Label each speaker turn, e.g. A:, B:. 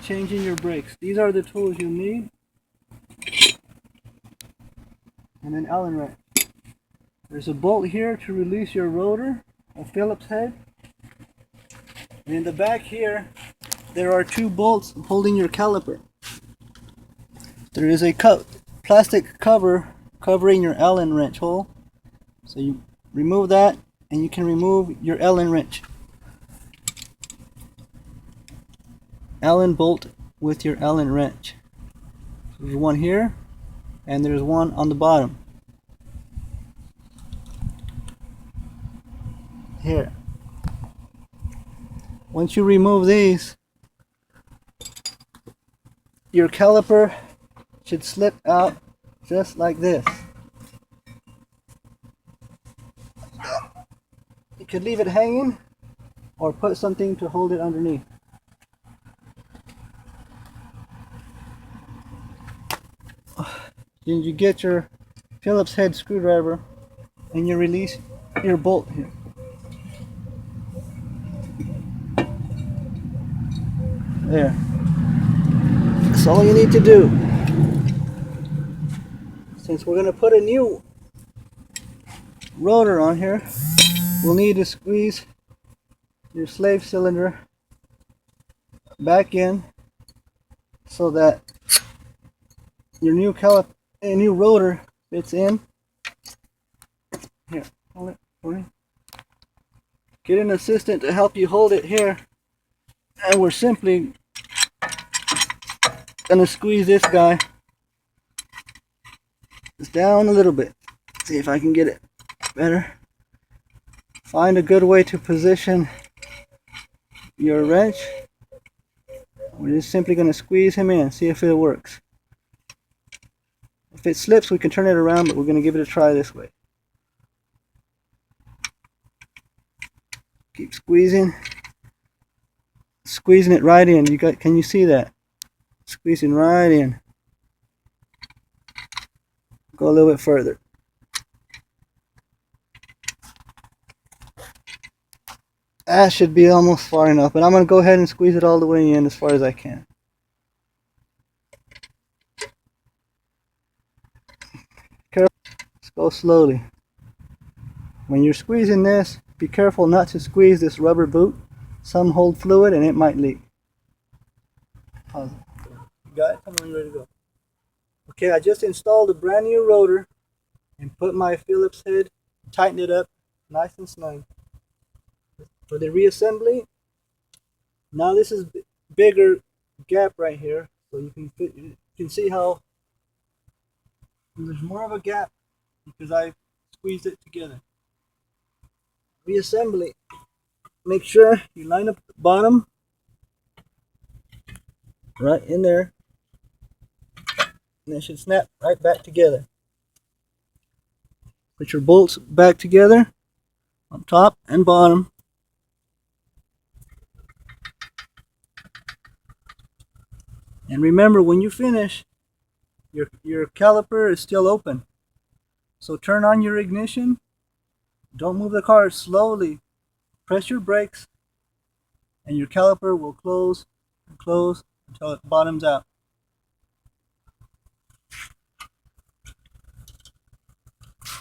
A: changing your brakes. These are the tools you need. And an Allen wrench. There's a bolt here to release your rotor, a Phillips head. And in the back here, there are two bolts holding your caliper. There is a plastic cover covering your Allen wrench hole. So you remove that, and you can remove your Allen wrench. Allen bolt with your Allen wrench. There's one here, and there's one on the bottom. Here. Once you remove these, your caliper should slip out just like this. You could leave it hanging or put something to hold it underneath. Then you get your Phillips head screwdriver and you release your bolt here. There. That's all you need to do. Since we're going to put a new rotor on here, we'll need to squeeze your slave cylinder back in so that your new rotor fits in. Here, hold it for me. Get an assistant to help you hold it here, and we're simply gonna squeeze this guy just down a little bit. See if I can get it better. Find a good way to position your wrench. We're just simply gonna squeeze him in, see if it works. If it slips, we can turn it around, but we're gonna give it a try this way. Keep squeezing it right in. Can you see that? Squeezing right in. Go a little bit further. That should be almost far enough, but I'm going to go ahead and squeeze it all the way in as far as I can. Careful. Let's go slowly. When you're squeezing this, be careful not to squeeze this rubber boot. Some hold fluid and it might leak. Pause it. You got it? Come on, ready to go. Okay, I just installed a brand new rotor and put my Phillips head, tighten it up nice and snug. For the reassembly, now this is bigger gap right here, so you can see how there's more of a gap because I squeezed it together. Reassembly, make sure you line up the bottom right in there, and it should snap right back together. Put your bolts back together on top and bottom. And remember, when you finish, your caliper is still open. So turn on your ignition. Don't move the car. Slowly press your brakes, and your caliper will close and close until it bottoms out.